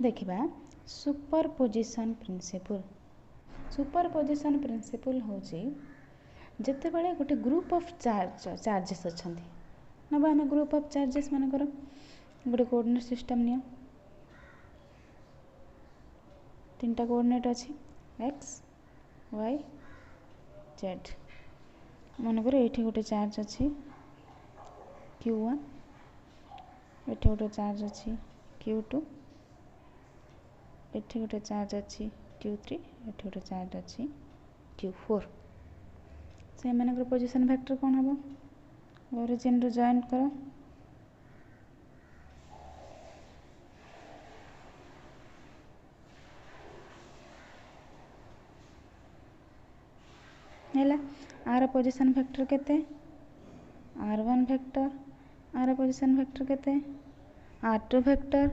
देखिबा superposition principle. Superposition principle होची जेते बेले गोटे ग्रुप ऑफ चार्जेस अछंती नबा आम ग्रुप ऑफ चार्जेस मानकर गोटे कोऑर्डिनेट सिस्टम नियो तीनटा कोऑर्डिनेट अछि एक्स वाई जेड मानकर एठी गोटे चार्ज अछि q1 एठी गोटे चार्ज अछि q2 एठी गोटे चार्ज अछि q3 एठी गोटे चार्ज अछि q4 से मानकर पोजीशन वेक्टर कोन हबो ओरिजिन रो जॉइन करो हेला आर पोजीशन वेक्टर केते r1 vector R position vector केते r2 vector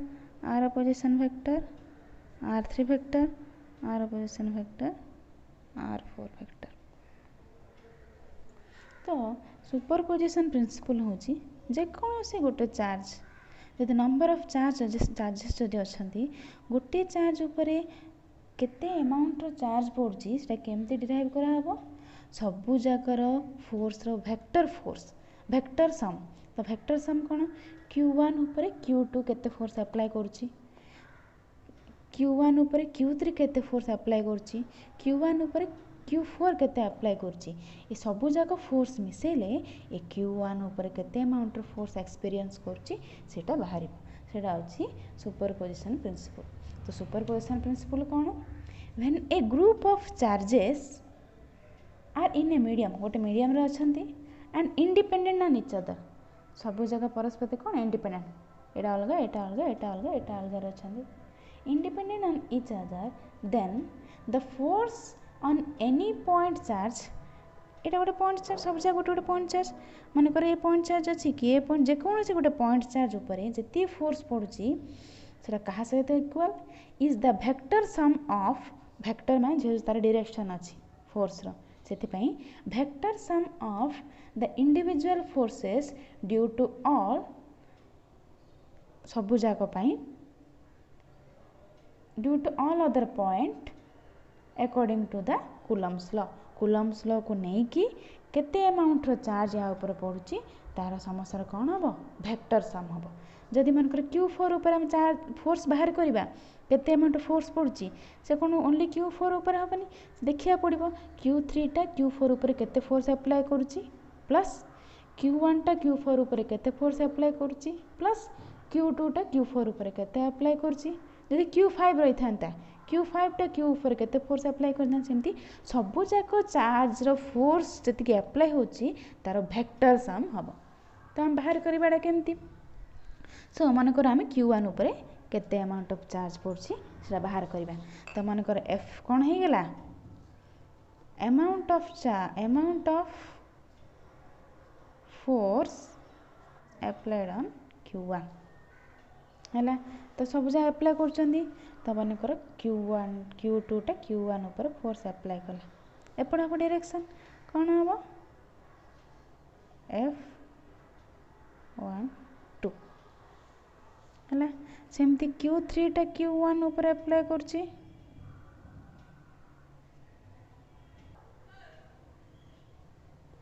R position vector r3 vector R position vector r4 vector. तो सुपरपोजिशन प्रिंसिपल होची जे कोनोसी गोटे चार्ज यदि नंबर ऑफ चार्जेस जदि अछंती गोटे चार्ज उपरे केते अमाउंट रो चार्ज पड़ची सेटा केमते डिराइव करा हबो सबु जाकर फोर्स रो वेक्टर सम तो वेक्टर सम कोन q1 उपरे q2 केते फोर्स अप्लाई करची q1 उपरे q3 केते फोर्स अप्लाई करची q1 उपरे q4 केते अप्लाई करची ए सबु जाक फोर्स मिसेले ए q1 उपरे केते अमाउंट रो फोर्स एक्सपीरियंस करची सेटा बाहरिबो सेटा होची सुपरपोजिशन प्रिंसिपल। तो सुपरपोजिशन प्रिंसिपल कोन when a group of charges are in a medium गोटे मीडियम रे अछंती and independent on each other सबु जगह परस्पर कोन इंडिपेंडेंट एटा अलगा एटा अलगा एटा अलगा एटा अलगा रे अछंती independent on each other then the force on any point charge एटा गोटे पॉइंट चार्ज सब जगह गोटे पॉइंट चार्ज मन करे ए पॉइंट चार्ज अछि कि ए पॉइंट जे कोन से गोटे पॉइंट चार्ज ऊपर जति फोर्स पड़ुची सेटा कहा सहित equal is the vector sum of vector मान जे तार डायरेक्शन अछि फोर्स रो सेति पई vector sum of the individual forces due to all सबु जाक पई due to all other point according to the Coulomb's law को नहीं कि केते अमाउंट रो चार्ज या ऊपर पड़ुची तार समस्या कोन हबो वेक्टर सम हबो जदि मन कर q4 ऊपर हम चार्ज फोर्स बाहर करबा केते अमाउंट फोर्स पड़ुची से कोन ओनली q4 ऊपर हबनी देखिया पड़िबो q3 टा q4 ऊपर केते फोर्स अप्लाई करूची प्लस q1 टा q4 ऊपर केते फोर्स अप्लाई करूची प्लस q2 टा q4 ऊपर केते अप्लाई करूची यदि q5 रही था q5 टा q ऊपर केते फोर्स अप्लाई करना सेमती सबु जाक चार्ज रो फोर्स जति के अप्लाई होची तार वेक्टर सम हबो तो हम बाहर करबाडा केमती सो मन कर हम q1 ऊपर केते अमाउंट ऑफ चार्ज पड़ची सेटा बाहर करबा तो मन कर f कोन हे गेला amount of force applied on q1 हैला तो सब जा अप्लाई करचंदी तो मन कर q1 q2 टा q1 ऊपर फोर्स अप्लाई कला एपडा को डायरेक्शन कोन हबो f1 2 हैला सेमती q3 टा q1 ऊपर अप्लाई करची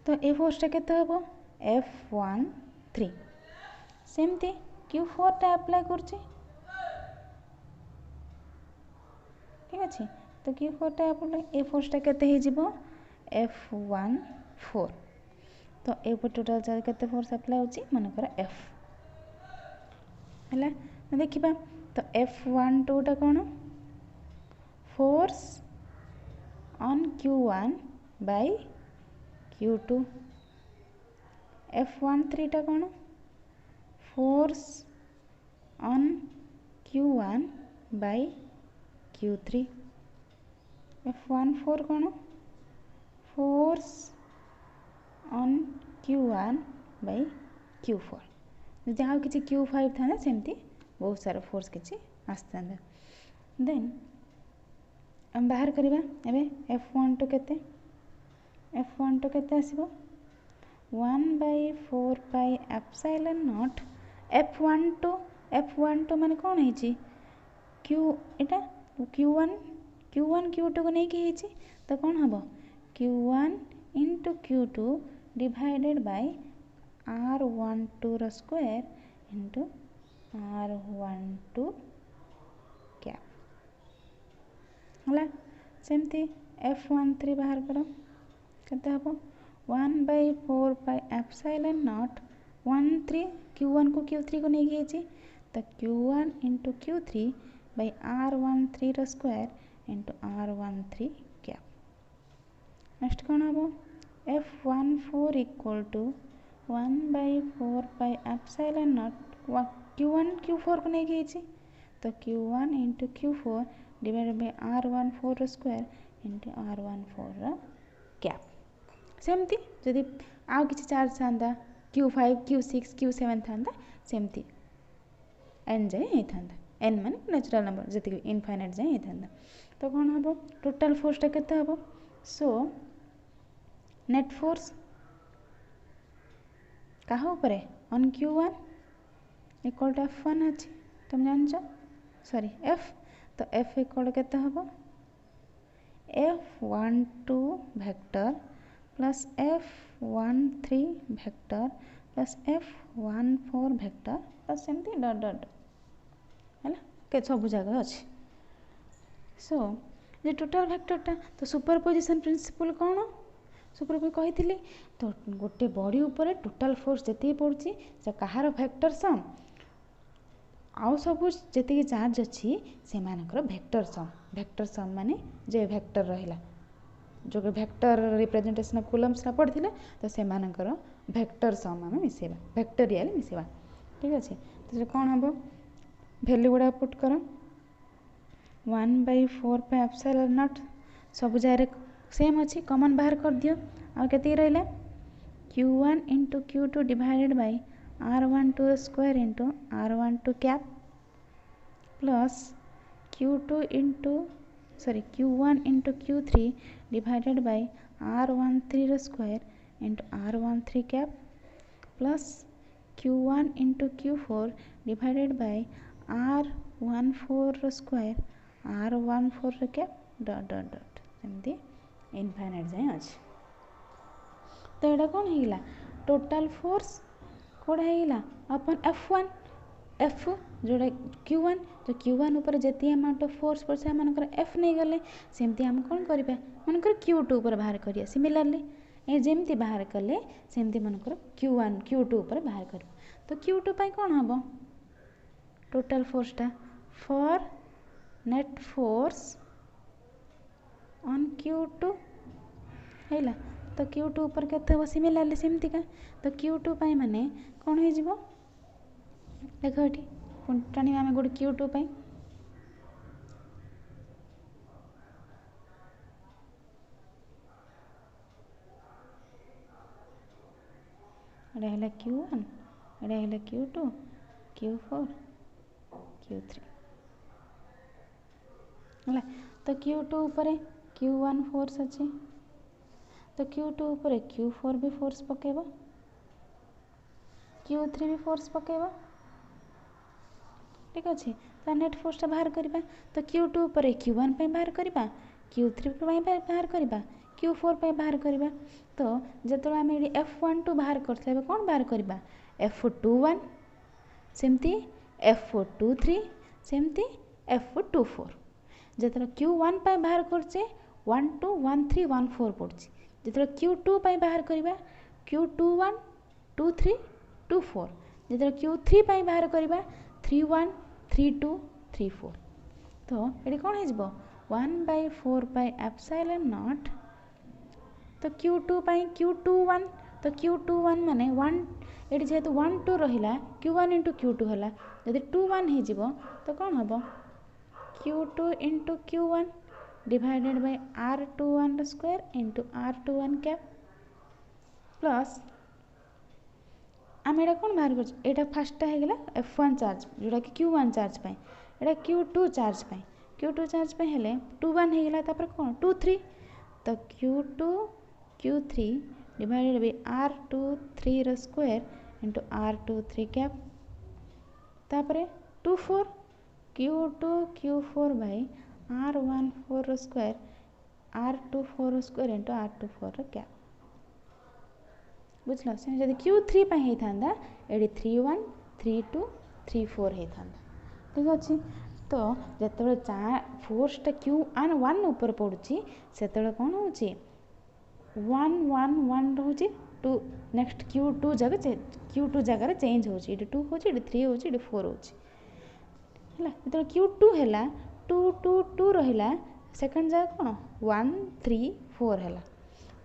तो ए फोर्स टा केते हबो f1 3 सेमती q4 टा अप्लाई करची ठीक अछि तो q4 टा अप्लाई ए फोर्स टा केते हे जिवो f1 4 तो ए पर टोटल चार्ज केते फोर्स अप्लाई होची मन कर f हला देखिबा तो f1 2 टा कोन force on q1 bye q2 f1 3 टा कोन force on q1 by q3 f1 4 कोन force on q1 by q4 जहाँ किसी q5 था सेमती बहुत सारा फोर्स किसी आस्ता देन हम बाहर करिबा एबे f1 to केते f1 to केते आसीबो 1/4 pi epsilon not f1 to माने कोन हेची क्यू एटा Q1 Q2 को नहीं तो कौन हम Q1 into Q2 divided by R12 square into R12 cap है सेमती F13 बाहर कर केते हम 1/4 पाई एप्सिलॉन नॉट 13 Q1 को Q3 को नहीं तो Q1 into Q3 by R13 square into R13 cap next कौन हम F14 equal to 1/4 pi epsilon not Q1 Q4 को नहीं तो Q1 into Q4 divided by R14 square into R14 cap सेमती जदि आउ किसी चार्ज था Q5 Q6 Q7 था सेमती एन जाए होता एन मान नेचुरल नंबर जी इनफाइनाइट जाए होता तो कौन हम टोटाल फोर्सटा केते हम सो नेट फोर्स कहा ऊपर on Q1 equal to F1 अच्छी तुम जान सॉरी F तो F इक्वल केते हम F12 vector plus F13 vector plus F14 vector plus सेमती डॉट डॉट है के सब जगह अच्छी सो जे टोटाल वेक्टरटा तो सुपरपोजिशन प्रिंसिपल कौन सुपरपोज कही तो गोटे बॉडी ऊपर टोटाल फोर्स जी पड़ी से कहार वेक्टर सम आउ सब जी चार्ज अच्छी से वेक्टर सम माने जे वेक्टर रहिला जो वेक्टर रिप्रेजेंटेशन ऑफ कूलम्स पढ़ी तो से वेक्टर सम आम मिसेबा वेक्टोरियल मिसेबा ठीक अच्छे तो कौन हम वैल्यू गुड़ा पुट कर 1/4 पाई एप्सिलॉन नॉट सब जगह सेम अच्छी कॉमन बाहर कर दियो आ केते रहिला Q1 into Q2 divided by R12 square into R12 cap plus Q1 into Q3 divided by R13 square into R13 cap plus Q1 into Q4 divided by R14 square R14 cap dot dot dot सेमती infinite जाए अच्छे तो यहाँ कौन होगा total force कौड़ा होगा अपन F1 F जोड़ा Q1 तो Q1 ऊपर जी अमाउंट ऑफ फोर्स पर से मनकर F नहीं गले सेमती आम कौन करिबा मनकर Q2 ऊपर बाहर करिया सिमिलरली ए जेमती बाहर कले सेमती मनकर Q1 Q2 ऊपर बाहर कर तो Q2 पाई कौन हम टोटाल फोर्सटा for net force on Q2 है तो Q2 ऊपर केते हो सिमिलरली सेमती का तो Q2 पाई माने कौन हो जिवो देख ये टाणी आम गोटे Q2 पाई एटा है Q1 एटा है Q2 Q4 Q3 है तो Q2 ऊपर Q1 फोर्स अच्छी तो Q2 ऊपर Q4 भी फोर्स पकेबा Q3 भी फोर्स पकेबा ठीक अच्छे तो नेट फोर्सटा बाहर करबा तो Q2 ऊपर Q1 पे बाहर करबा Q3 पे बाहर करबा Q4 पे बाहर करबा तो जेतले आम ये F12 बाहर करथले कौन बाहर करबा F21 सेमती F23 सेमती F24 जेतले Q1 पे बाहर करछे 1 2 1 3 1 4 पड़छ जेतले Q2 पे बाहर करबा Q21 2 3 2 4 जेतले Q3 पे बाहर करबा 3 1 3 2 3 4 तो ये कौन हो 1/4 पाई एप्सिलॉन नॉट तो Q2 पाई Q21 तो Q21 माने 1 ये जेहेतु 1 2 रहिला Q1 इंटू Q2 है जदि 2 1 हो तो कौन हम Q2 into Q1 divided by R21 square into R21 cap plus आम एटा कौन बाहर कर एटा फास्टा होगा F1 चार्ज जोटा कि Q1 चार्ज पाई एटा Q2 चार्ज पाई Q2 चार्ज पाई हेले 2 1 होगा तापर कौन 2 3 तो Q2 Q3 divided by R23 square into R23 cap तापर 2 4 Q2 Q4 by R14 square R24 square into R24 क्या बुझल से जब Q3 पे होता ये 3 1 3 2 3 4 होता ठीक अच्छे तो जिते फोर्सटा Q1 ऊपर पड़ुची से कौन हो 1 1 1 रोचे 2 नेक्स्ट Q2 जगह चेंज हो 2 हो 3 हो 4 हो जो Q2 है 2 2 2 रहा सेकेंड जगह कौन 1 3 4 है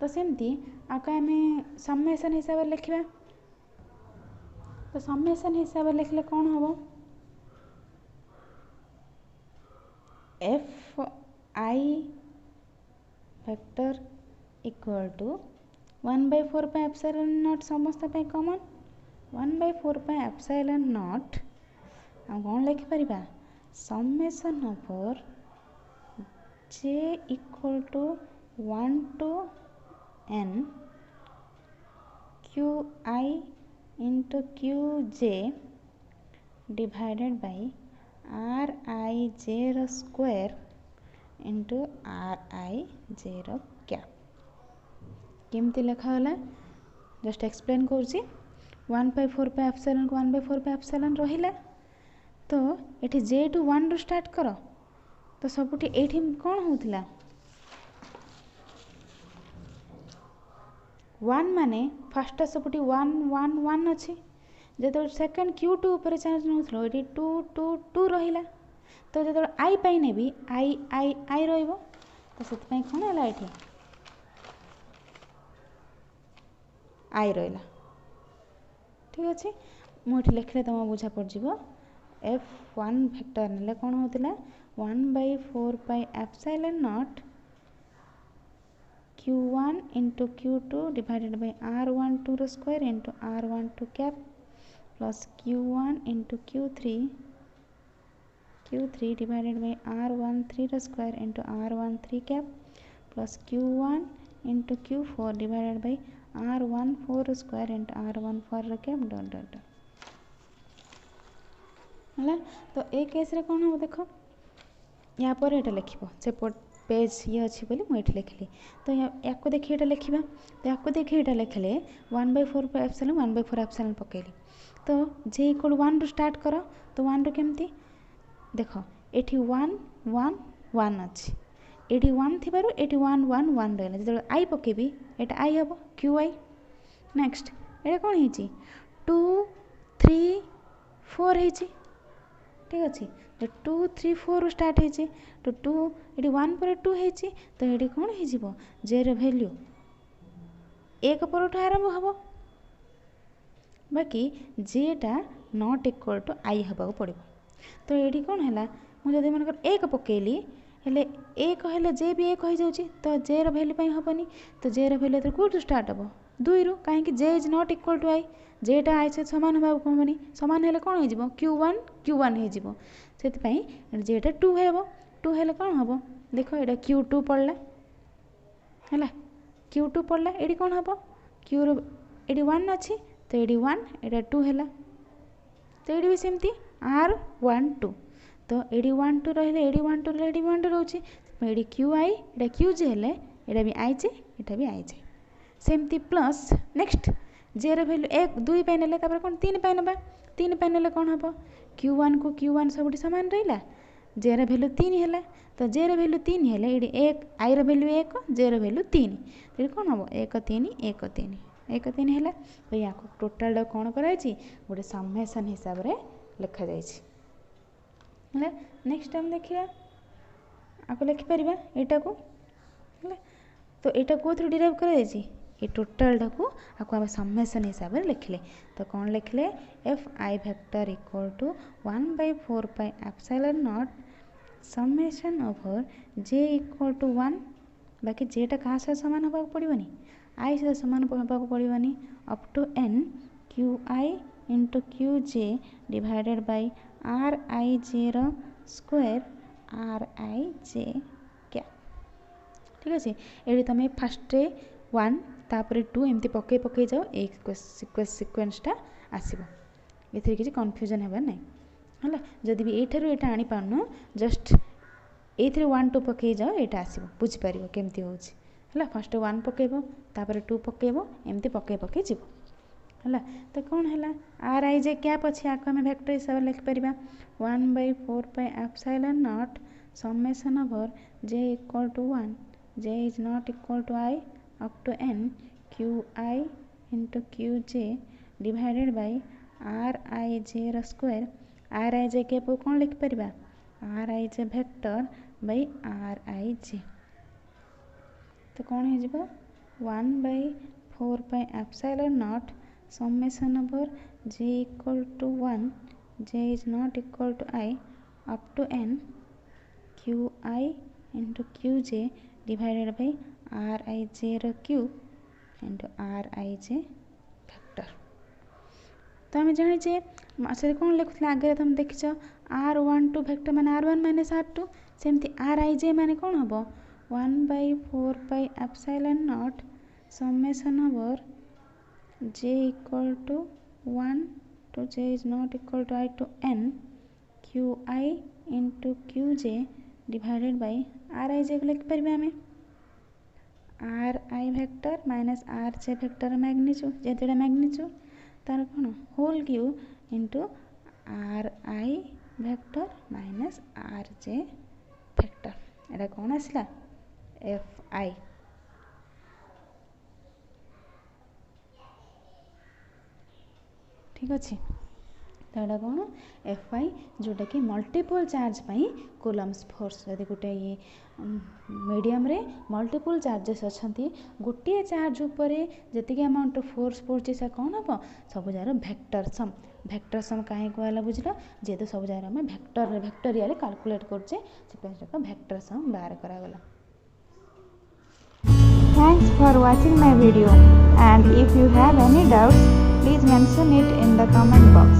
तो सेमती आका आम सम्मेसन हिसाब से लिखा तो सम्मेसन हिसाब से लिखले कौन हम F I vector equal to 1/4 pi epsilon not समस्त पे कॉमन 1/4 पे एप्सिलॉन नॉट हम कौन लिखि परिबा summation over j equal to 1 to n qi into qj divided by rij रो स्क्वायर into rij रो कैप केमती लिखाला जस्ट एक्सप्लेन करुँची 1/4 पे एप्सिलॉन को 1/4 पे एप्सिलॉन रहिला तो ये जे टू 1 रू स्टार्ट कर तो सबुठी एठी कौन होतिला 1 माने फर्स्ट सबुठी 1 1 1 अच्छी जो सेकेंड Q2 ऊपर चार्ज नौथलो ये 2 2 2 रहिला तो जो आई पाई ने भी आई आई आई रहिबो तो सेति कौन है ये आई रहा ठीक अच्छे मुझे लिखले तुम बुझा पड़ जाव F1 वेक्टर ने कौन होता 1/4 pi epsilon not Q1 into Q2 divided by R12 square into R12 cap plus Q1 into Q3 divided by R13 square into R13 cap plus Q1 into Q4 divided by R14 square into R14 cap dot dot है तो ए case रे कौन हम देख या पर ये लिख से पेज ये अच्छी बोली मुझे लिखली तो या देखिए ये लिखा तो या देखिए ये लिखले 1/4 एप्सिलॉन 1/4 एप्सिलॉन पकेली तो जे इक्वल 1 रू स्टार्ट कर तो 1 रू केमती देख ये 1 1 1 अच्छी ये 1 थी ये 1 1 1 रहा जो आई पकेबी ये आई हम QI नेक्स्ट ये कौन है 2 3 4 है ठीक अच्छे तो 2 3 4 रू स्टार्ट है तो 2 ये 1 पर 2 है तो ये कौन हो जे रो वैल्यू 1 पर आरंभ हम बाकी जेटा नॉट इक्वल टू आई हवा पड़ो तो ये कौन है मुझे मन 1 पकेली हेले 1 हेले जे भी 1 हो जाऊँगी तो जे रो वैल्यू हेनी तो जे रो वैल्यू तो कौटू स्टार्ट हम 2 रू कहीं जे इज नॉट इक्वल टू आई जेटा आई से सामान हवा कहबनी सामान हेले कौन हो Q1 हो जेटा 2 है 2 हेले कौन हम देख ये Q2 पड़ला है Q2 पड़ला ये कौन हम Q ये 1 अच्छी तो ये 1 ये 2 है तो ये भी सेमती R12 तो ये 1 2 रही ये 1 2 ये 1 2 रोचे ये QI ये QJ हेले ये भी IJ ये भी IJ सेमती प्लस नेक्स्ट जे रो वैल्यू 1 2 पे नेले तापर कौन 3 पे नेबा 3 पे नेले कौन हम Q1 को Q1 सब सामान रहा जे रो वैल्यू 3 है तो जे रो वैल्यू 3 है ये 1 आई रो वैल्यू 1 जे रो वैल्यू 3 तो कौन हम 1 3 1 3 1 3 है तो या टोटाल कौन कराई गोटे सम्मेसन हिसाब से लिखा जाए नेक्स्ट टाइम देखिए आपको लिखिपर यहाँ को तो यहाँ कौन डिराइव कर ये टोटाल को आपको आम सम्मेसन हिसाब से लिखले तो कौन लिखले F I vector equal to 1/4 pi epsilon naught summation over J equal to 1 बाकी जेटा क्या सह सामान हवा पड़ोनी आई सह सामान हवा पड़ोनी up to n QI into QJ divided by RIJ रो स्क्वायर RIJ क्या ठीक अच्छे ये तुम फास्ट 1 तापर 2 एमती पकई जाओ एक सिक्वेन्सटा आसो ये किसी कन्फ्यूजन हेबार ना है जदि भी एठार यहाँ आनी पारन जस्ट ये 1 2 पकई जाओ यहाँ आसो बुझीपर केमती हो फर्स्ट 1 पकेब तापर 2 पकेब एमती पकई पकई जीव है तो कौन है आर आई जे कैप अच्छे आपको आम वेक्टर हिसाब से लिखिपर 1/4πε0 summation over J equal to 1 J is not equal to I up to n Q I into Q J divided by R I J र square R I J cap कौन लिखिपर R I J vector by R I J तो कौन हो 1/4πε0 summation over J equal to 1 J is not equal to I up to n Q I into Q J divided by R I J R cube into R I J vector तो आम जाचे से कौन लिखुले आगे तुम देखिच r12 vector मान r1 minus r2 सेमती are I जे मान कौन हम 1/4πε0 summation over J equal to 1 to j is not equal to I to n Q I into Q J divided by R I J को लिखिपर आम R I vector minus R J vector magnitude जेहेतु magnitude तार कौन whole Q into R I vector minus R J vector एटा कौन आसला F I ठीक अच्छे तो यहाँ कौन एफ आई जोटा कि मल्टीपल चार्ज कूलम्स फोर्स यदि गोटे ये मीडियम रे मल्टीपल चार्जेस अच्छा गोटे चार्ज उपर जी अमाउंट फोर्स पड़े से कौन हम सब जार भेक्टर सम कहीं कहला बुझल जेहेतु सब जार आम भेक्टोरियल कैलकुलेट करछे भेक्टर सम बाहर करागला Thanks for watching my video, and if you have any doubts, please mention it in the comment box.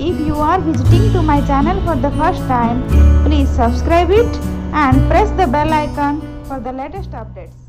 If you are visiting to my channel for the first time, please subscribe it and press the bell icon for the latest updates.